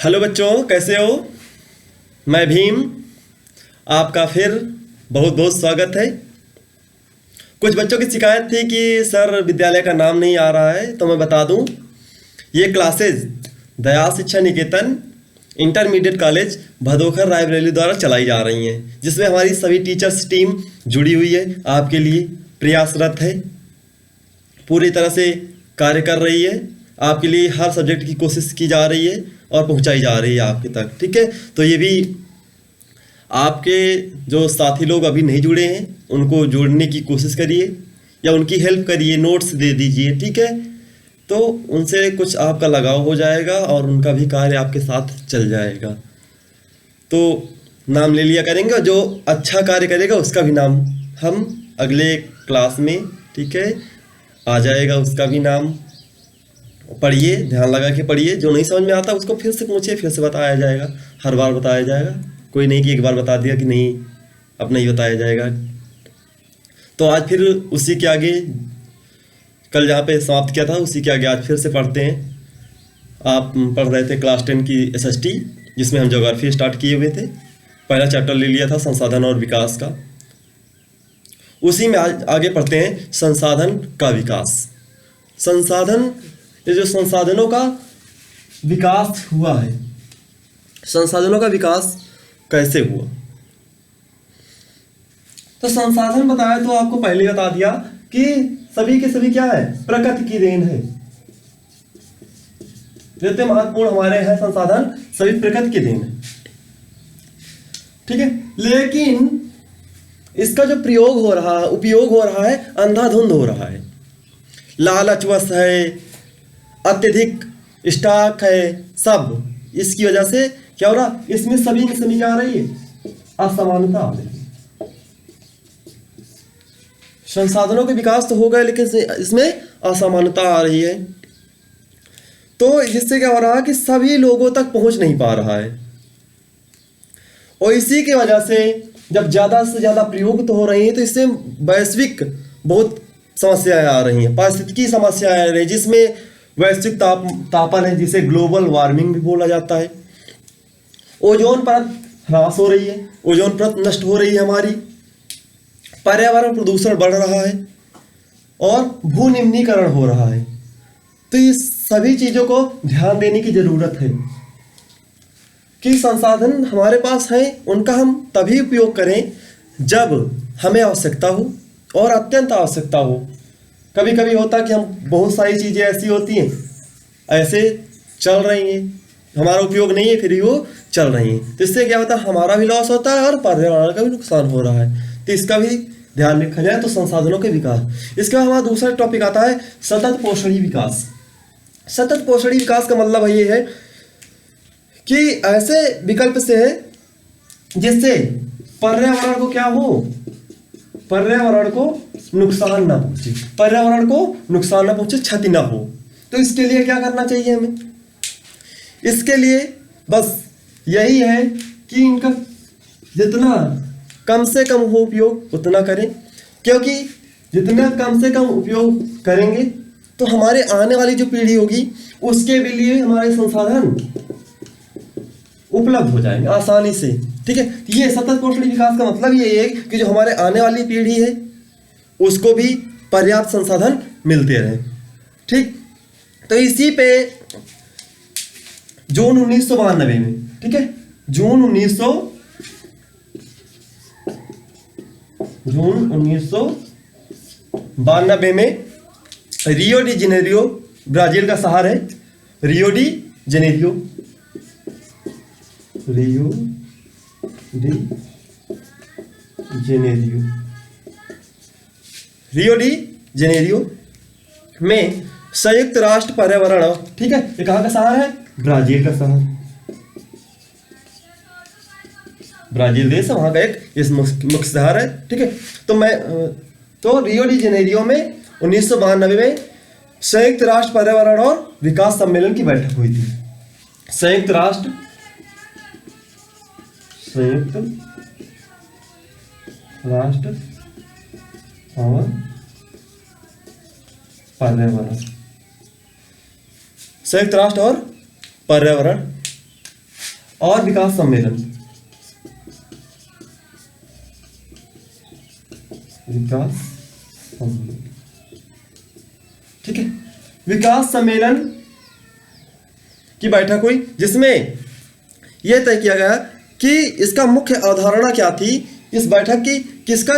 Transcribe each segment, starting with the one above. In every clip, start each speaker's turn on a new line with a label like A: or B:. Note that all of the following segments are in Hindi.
A: हेलो बच्चों, कैसे हो। मैं भीम, आपका फिर बहुत बहुत स्वागत है। कुछ बच्चों की शिकायत थी कि सर विद्यालय का नाम नहीं आ रहा है, तो मैं बता दूं, ये क्लासेज दया शिक्षा निकेतन इंटरमीडिएट कॉलेज भदोखर रायबरेली द्वारा चलाई जा रही हैं, जिसमें हमारी सभी टीचर्स टीम जुड़ी हुई है, आपके लिए प्रयासरत है, पूरी तरह से कार्य कर रही है। आपके लिए हर सब्जेक्ट की कोशिश की जा रही है और पहुंचाई जा रही है आपके तक। ठीक है, तो ये भी आपके जो साथी लोग अभी नहीं जुड़े हैं उनको जोड़ने की कोशिश करिए या उनकी हेल्प करिए, नोट्स दे दीजिए। ठीक है, तो उनसे कुछ आपका लगाव हो जाएगा और उनका भी कार्य आपके साथ चल जाएगा। तो नाम ले लिया करेंगे, जो अच्छा कार्य करेगा उसका भी नाम हम अगले क्लास में, ठीक है, आ जाएगा, उसका भी नाम पढ़िए, ध्यान लगा के पढ़िए। जो नहीं समझ में आता उसको फिर से पूछिए, फिर से बताया जाएगा, हर बार बताया जाएगा। कोई नहीं कि एक बार बता दिया कि नहीं अब नहीं बताया जाएगा। तो आज फिर उसी के आगे, कल जहाँ पे समाप्त किया था उसी के आगे आज फिर से पढ़ते हैं। आप पढ़ रहे थे क्लास 10 की SST, जिसमें हम ज्योग्राफी स्टार्ट किए हुए थे। पहला चैप्टर ले लिया था संसाधन और विकास का। उसी में आज आगे पढ़ते हैं संसाधन का विकास। संसाधन, ये जो संसाधनों का विकास हुआ है, संसाधनों का विकास कैसे हुआ। तो संसाधन बताया तो आपको पहले बता दिया कि सभी के सभी क्या है, प्रकृति की देन है। जितने महत्वपूर्ण हमारे हैं संसाधन, सभी प्रकृति की देन है। ठीक है, लेकिन इसका जो प्रयोग हो रहा है, उपयोग हो रहा है, अंधाधुंध हो रहा है, लालचवश है, अत्यधिक स्टॉक है, सब इसकी वजह से क्या हो रहा, इसमें सभी में सभी क्या आ रही है, असमानता आ रही है। संसाधनों के विकास तो हो गए, लेकिन इसमें असमानता आ रही है। तो इससे क्या हो रहा है कि सभी लोगों तक पहुंच नहीं पा रहा है, और इसी की वजह से जब ज्यादा से ज्यादा प्रयोग तो हो रही है, तो इससे वैश्विक बहुत समस्याएं आ रही हैं, पारिस्थितिकी समस्याएं आ रही है, जिसमें वैश्विक तापन है, जिसे ग्लोबल वार्मिंग भी बोला जाता है। ओजोन परत ह्रास हो रही है, ओजोन परत नष्ट हो रही है हमारी, पर्यावरण प्रदूषण बढ़ रहा है और भू निम्नीकरण हो रहा है। तो इस सभी चीजों को ध्यान देने की जरूरत है कि संसाधन हमारे पास हैं, उनका हम तभी उपयोग करें जब हमें आवश्यकता हो और अत्यंत आवश्यकता हो। कभी कभी होता है कि हम बहुत सारी चीज़ें ऐसी होती हैं, ऐसे चल रही हैं, हमारा उपयोग नहीं है, फिर भी वो चल रही हैं, तो इससे क्या होता है, हमारा भी लॉस होता है और पर्यावरण का भी नुकसान हो रहा है। तो इसका भी ध्यान रखा जाए। तो संसाधनों के विकास। इसके बाद हमारा दूसरा टॉपिक आता है सतत पोषणी विकास। सतत पोषणी विकास का मतलब ये है कि ऐसे विकल्प से है जिससे पर्यावरण को क्या हो, पर्यावरण को नुकसान ना पहुंचे, पर्यावरण को नुकसान ना पहुंचे, क्षति ना हो। तो इसके लिए क्या करना चाहिए हमें, इसके लिए बस यही है कि इनका जितना कम से कम हो उपयोग उतना करें, क्योंकि जितना कम से कम उपयोग करेंगे तो हमारे आने वाली जो पीढ़ी होगी उसके भी लिए हमारे संसाधन उपलब्ध हो जाएंगे आसानी से। ठीक है, ये सतत पोषणी विकास का मतलब ये है कि जो हमारे आने वाली पीढ़ी है उसको भी पर्याप्त संसाधन मिलते रहे। ठीक, तो इसी पे जून 1992 में, ठीक है, जून 1992 में रियो डी जेनेरियो, ब्राजील का शहर है, Rio de Janeiro, Rio de Janeiro, Rio de Janeiro में संयुक्त राष्ट्र पर्यावरण, ठीक है, ये कहाँ का शहर है, ब्राजील का शहर, ब्राजील देश है, वहां का एक इस मुख्य शहर है। ठीक है, तो रियो डी जेनेरियो में 1992 में संयुक्त राष्ट्र पर्यावरण और विकास सम्मेलन की बैठक हुई थी। संयुक्त राष्ट्र और पर्यावरण, संयुक्त राष्ट्र और पर्यावरण और विकास सम्मेलन, विकास सम्मेलन, ठीक है। विकास सम्मेलन की बैठक हुई जिसमें यह तय किया गया कि इसका मुख्य अवधारणा क्या थी इस बैठक की, किसका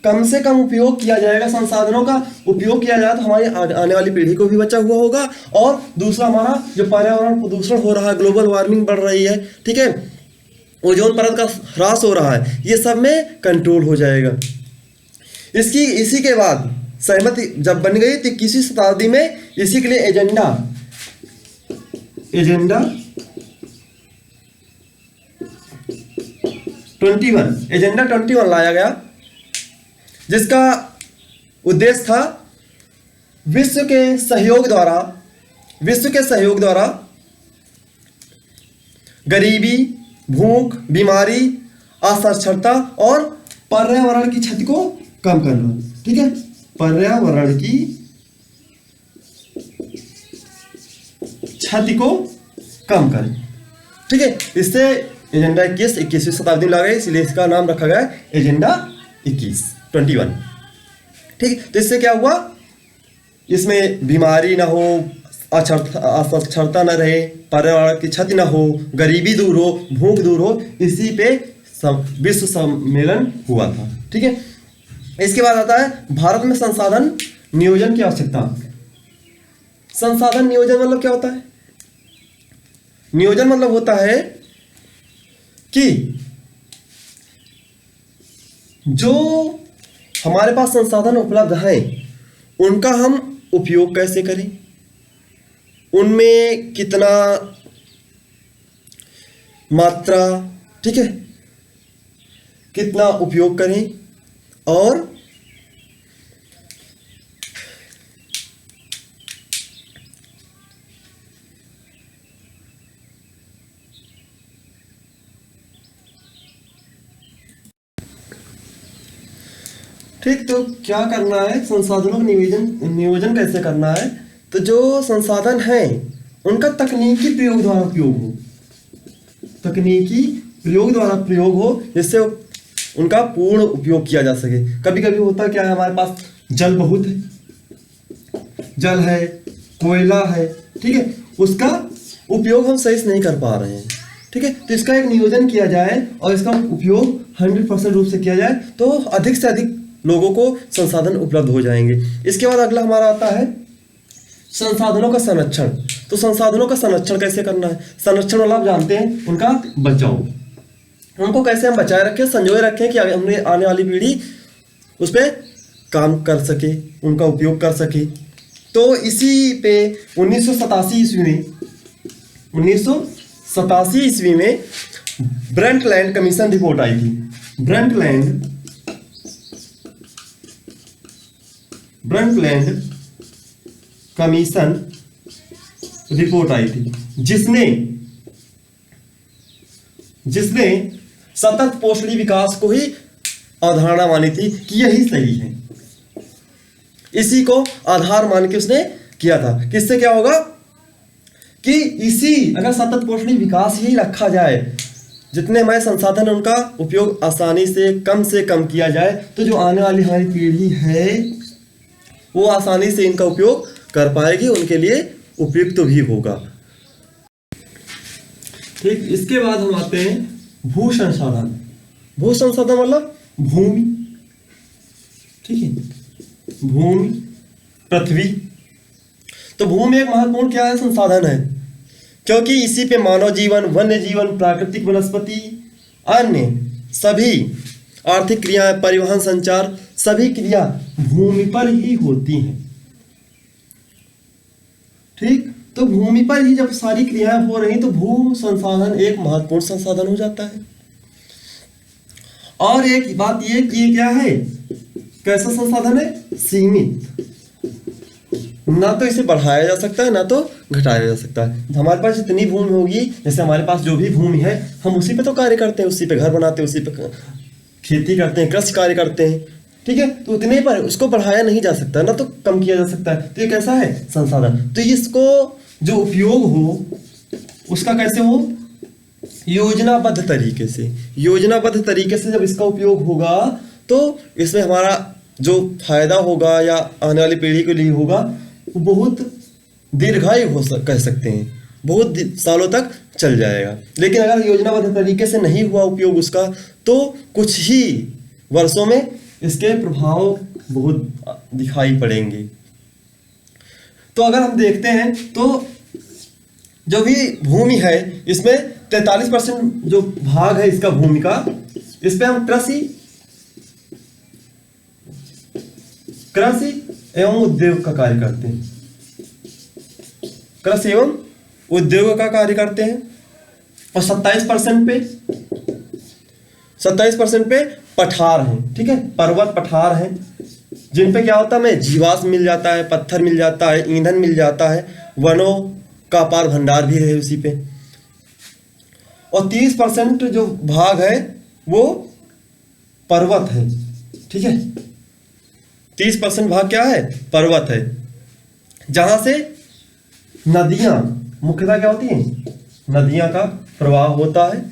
A: कम से कम उपयोग किया जाएगा, संसाधनों का उपयोग किया जाए तो हमारी आने वाली पीढ़ी को भी बचा हुआ होगा, और दूसरा हमारा जो पर्यावरण प्रदूषण हो रहा है, ग्लोबल वार्मिंग बढ़ रही है, ठीक है, ओजोन परत का ह्रास हो रहा है, ये सब में कंट्रोल हो जाएगा। इसी के बाद सहमति जब बन गई 21वीं शताब्दी में इसी के लिए एजेंडा 21 लाया गया, जिसका उद्देश्य था विश्व के सहयोग द्वारा गरीबी, भूख, बीमारी, असाक्षरता और पर्यावरण की क्षति को कम करना, ठीक है, पर्यावरण की क्षति को कम करें, ठीक है। इससे एजेंडा 21वीं शताब्दी में लाया गया, इसलिए इसका नाम रखा गया एजेंडा 21 ठीक है। तो इससे क्या हुआ, इसमें बीमारी ना हो, असाक्षरता न रहे, पर्यावरण की क्षति ना हो, गरीबी दूर हो, भूख दूर हो, इसी पे विश्व सम्मेलन हुआ था, ठीक है। इसके बाद आता है भारत में संसाधन नियोजन की आवश्यकता। संसाधन नियोजन मतलब क्या होता है? नियोजन मतलब होता है कि जो हमारे पास संसाधन उपलब्ध हैं उनका हम उपयोग कैसे करें, उनमें कितना मात्रा, ठीक है, कितना उपयोग करें, और ठीक। तो क्या करना है, संसाधनों का नियोजन कैसे करना है? तो जो संसाधन हैं उनका तकनीकी प्रयोग द्वारा उपयोग हो, तकनीकी प्रयोग द्वारा प्रयोग हो, जिससे उनका पूर्ण उपयोग किया जा सके। कभी कभी होता क्या है, हमारे पास जल बहुत है, जल है, कोयला है, ठीक है, उसका उपयोग हम सही से नहीं कर पा रहे हैं, ठीक है। तो इसका एक नियोजन किया जाए और इसका उपयोग 100% रूप से किया जाए तो अधिक से अधिक लोगों को संसाधन उपलब्ध हो जाएंगे। इसके बाद अगला हमारा आता है संसाधनों का संरक्षण। तो संसाधनों का संरक्षण कैसे करना है? संरक्षण मतलब आप जानते हैं उनका बचाव, उनको कैसे हम बचाए रखें, संजोए रखें कि हमने आने वाली पीढ़ी उस पर काम कर सके, उनका उपयोग कर सके। तो इसी पे 1987 ईस्वी में ब्रंटलैंड कमीशन रिपोर्ट आई थी। ब्रंटलैंड कमीशन रिपोर्ट आई थी जिसने सतत पोषणी विकास को ही अवधारणा मानी थी कि यही सही है, इसी को आधार मान के उसने किया था। किससे क्या होगा कि अगर सतत पोषणी विकास ही रखा जाए, जितने हमारे संसाधन उनका उपयोग आसानी से कम किया जाए, तो जो आने वाली हमारी पीढ़ी है वो आसानी से इनका उपयोग कर पाएगी, उनके लिए उपयुक्त भी होगा, ठीक। इसके बाद हम आते हैं भू संसाधन। भू संसाधन मतलब भूमि, ठीक है, भूमि, पृथ्वी। तो भूमि एक महत्वपूर्ण क्या है, संसाधन है, क्योंकि इसी पे मानव जीवन, वन्य जीवन, प्राकृतिक वनस्पति, अन्य सभी आर्थिक क्रियाएं, परिवहन, संचार, सभी क्रिया भूमि पर ही होती हैं, ठीक। तो भूमि पर ही जब सारी क्रियाएं हो रही तो भू संसाधन एक महत्वपूर्ण संसाधन हो जाता है। और एक बात ये कि ये क्या है, कैसा संसाधन है, सीमित, ना तो इसे बढ़ाया जा सकता है ना तो घटाया जा सकता है। हमारे पास जितनी भूमि होगी, जैसे हमारे पास जो भी भूमि है हम उसी पे तो कार्य करते हैं, उसी पे घर बनाते हैं, उसी पे खेती करते हैं, कृषि कार्य करते हैं, ठीक है। तो उतने पर उसको बढ़ाया नहीं जा सकता, ना तो कम किया जा सकता है। तो ये कैसा है, संसाधन। तो इसको जो उपयोग हो उसका कैसे हो, योजनाबद्ध तरीके से जब इसका उपयोग होगा तो इसमें हमारा जो फायदा होगा या आने वाली पीढ़ी के लिए होगा वो बहुत दीर्घायु कह सकते हैं, बहुत सालों तक चल जाएगा। लेकिन अगर योजनाबद्ध तरीके से नहीं हुआ उपयोग उसका तो कुछ ही वर्षों में इसके प्रभाव बहुत दिखाई पड़ेंगे। तो अगर हम देखते हैं तो जो भी भूमि है इसमें 43% जो भाग है इसका भूमि का, इस पे हम कृषि एवं उद्योग का कार्य करते हैं, कृषि एवं उद्योग का कार्य करते हैं। और 27% पे पठार हैं, ठीक है, पर्वत पठार हैं, जिन पे क्या होता है हमें जीवाश्म मिल जाता है, पत्थर मिल जाता है, ईंधन मिल जाता है, वनों का अपार भंडार भी है उसी पे। और 30% जो भाग है वो पर्वत है, ठीक है, 30% भाग क्या है, पर्वत है, जहां से नदियां मुख्यतः क्या होती हैं, नदियां का प्रवाह होता है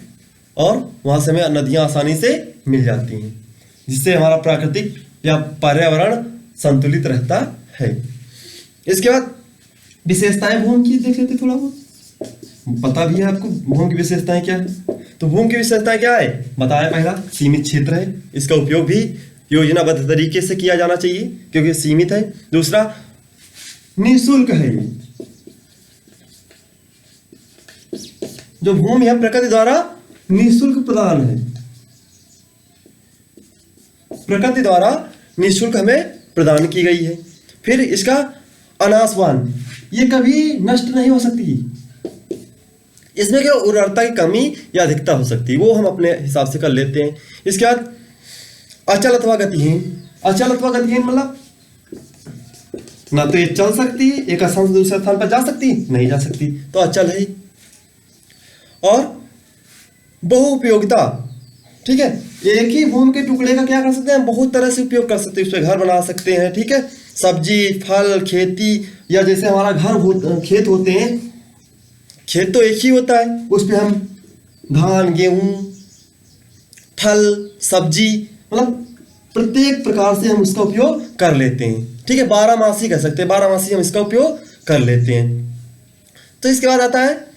A: और वहां से हमें नदियां आसानी से मिल जाती हैं, जिससे हमारा प्राकृतिक या पर्यावरण संतुलित रहता है। इसके बाद विशेषताएं भूमि की देख लेते, थोड़ा बहुत पता भी है आपको भूमि की विशेषताएं क्या है। तो भूमि की विशेषताएं क्या है, बताया, पहला सीमित क्षेत्र है, इसका उपयोग भी योजनाबद्ध तरीके से किया जाना चाहिए क्योंकि सीमित है। दूसरा निःशुल्क है, जो भूमि है प्रकृति द्वारा निःशुल्क प्रदान है, प्रकृति द्वारा निःशुल्क हमें प्रदान की गई है। फिर इसका अनाशवान, ये कभी नष्ट नहीं हो सकती, इसमें क्या उर्वरता की कमी या अधिकता हो सकती है, वो हम अपने हिसाब से कर लेते हैं। इसके बाद अचल अथवा गतिहीन, अचल अथवा गतिहीन मतलब ना तो ये चल सकती, एक स्थान से दूसरे स्थान पर जा सकती, नहीं जा सकती, तो अचल है। और बहुउपयोगिता, ठीक है, एक ही भूमि के टुकड़े का क्या कर सकते हैं, बहुत तरह से उपयोग कर सकते हैं, उस पर घर बना सकते हैं, ठीक है, सब्जी फल खेती, या जैसे हमारा खेत होते हैं, खेत तो एक ही होता है, उस पर हम धान गेहूं फल सब्जी मतलब प्रत्येक प्रकार से हम उसका उपयोग कर लेते हैं, ठीक है, 12 कह सकते हैं, 12 हम इसका उपयोग कर लेते हैं। तो इसके बाद आता है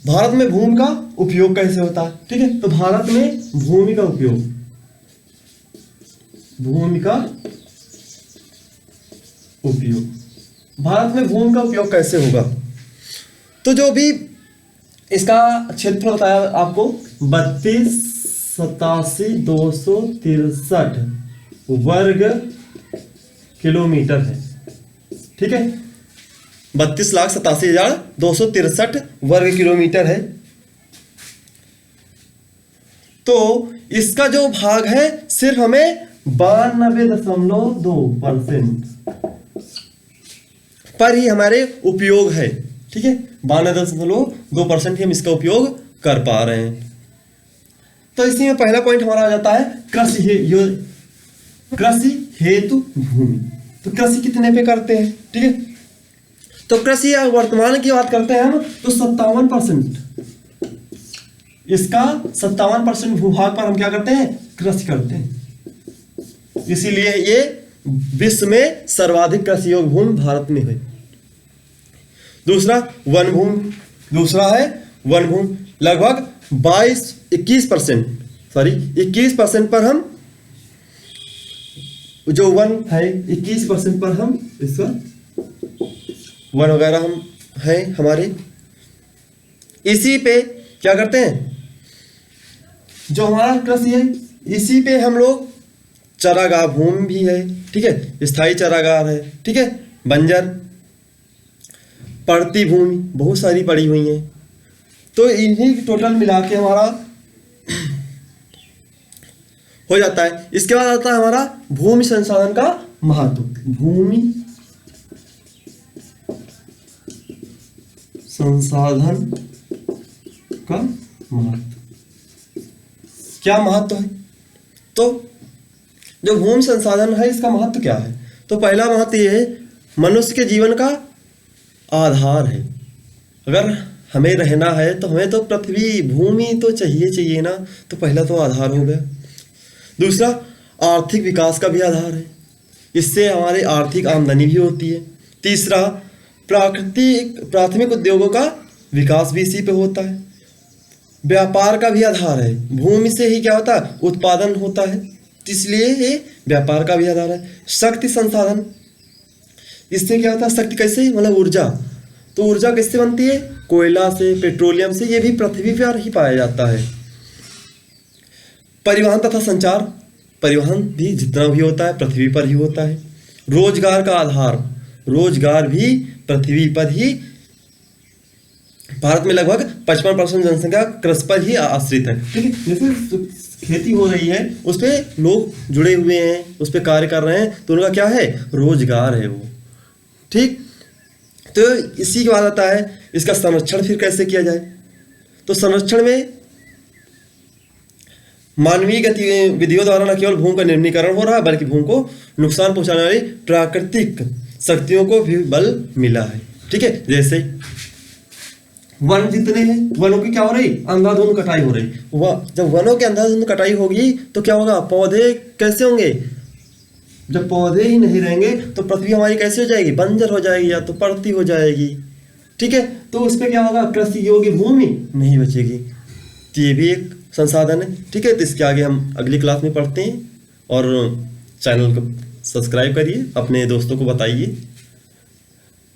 A: भारत में भूमि का उपयोग कैसे होता है, ठीक है। तो भारत में भूमि का उपयोग, भारत में भूमि का उपयोग कैसे होगा, तो जो भी इसका क्षेत्र बताया आपको 32,87,263 वर्ग किलोमीटर है, ठीक है, 32,87,263 वर्ग किलोमीटर है। तो इसका जो भाग है सिर्फ हमें 92.2% पर ही हमारे उपयोग है, ठीक है, 92.2% ही हम इसका उपयोग कर पा रहे हैं। तो इसी में पहला पॉइंट हमारा आ जाता है कृषि हेतु भूमि। तो कृषि कितने पे करते हैं, ठीक है, तो कृषि या वर्तमान की बात करते हैं हम तो 57%, इसका 57% भूभाग पर हम क्या करते हैं, कृषि करते हैं। इसीलिए ये विश्व में सर्वाधिक कृषि योग्य भूमि भारत में है। दूसरा वन भूमि, दूसरा है वन भूमि, लगभग 21% पर हम जो वन है 21% पर हम इसका वन वगैरह हम है हमारे, इसी पे क्या करते हैं, जो हमारा कृषि है इसी पे हम लोग चारागाह भूमि भी है, ठीक है, स्थायी चारागाह है, ठीक है, बंजर पड़ती भूमि बहुत सारी पड़ी हुई हैं। तो इन्हीं टोटल मिला के हमारा हो जाता है। इसके बाद आता है हमारा भूमि संसाधन का महत्व, भूमि संसाधन का महत्व, क्या महत्व है, तो जो भूमि संसाधन है इसका महत्व क्या है, तो पहला महत्व ये है मनुष्य के जीवन का आधार है। अगर हमें रहना है तो हमें तो पृथ्वी भूमि तो चाहिए ना। तो पहला तो आधार हो गया। दूसरा, आर्थिक विकास का भी आधार है, इससे हमारी आर्थिक आमदनी भी होती है। तीसरा, प्राथमिक उद्योगों का विकास भी इसी पे होता है। व्यापार का भी आधार है, भूमि से ही क्या होता है, उत्पादन होता है, इसलिए ये व्यापार का भी आधार है। शक्ति संसाधन, इससे क्या होता है, शक्ति कैसे, मतलब ऊर्जा। तो ऊर्जा किससे बनती है, कोयला से, पेट्रोलियम से, ये भी पृथ्वी पर ही पाया जाता है। परिवहन तथा संचार, परिवहन भी जितना भी होता है पृथ्वी पर ही होता है। रोजगार का आधार, रोजगार भी पृथ्वी पर ही, भारत में लगभग 55% जनसंख्या कृषि पर ही आश्रित है। ठीक है, जैसे खेती हो रही है उस पर लोग जुड़े हुए हैं, उस पर कार्य कर रहे हैं, तो उनका क्या है, रोजगार है वो। ठीक, तो इसी के बाद आता है इसका संरक्षण फिर कैसे किया जाए। तो संरक्षण में मानवीय गतिविधियों द्वारा न केवल भूमि का निर्मीकरण हो रहा है, बल्कि भूमि को नुकसान पहुंचाने वाली प्राकृतिक शक्तियों को भी बल मिला है। ठीक है, जैसे वन जितने हैं, वनों की क्या हो रही, अंधाधुंध कटाई हो रही। जब वनों की अंधाधुंध कटाई होगी तो क्या होगा, पौधे कैसे होंगे, जब पौधे ही नहीं रहेंगे तो पृथ्वी हमारी कैसे हो जाएगी, बंजर हो जाएगी या तो पड़ती हो जाएगी। ठीक है, तो उस पर क्या होगा, कृषि योग्य भूमि नहीं बचेगी। तो ये भी एक संसाधन है। ठीक है, तो इसके आगे हम अगली क्लास में पढ़ते हैं, और चैनल को सब्सक्राइब करिए, अपने दोस्तों को बताइए।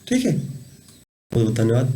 A: ठीक है, बहुत बहुत धन्यवाद।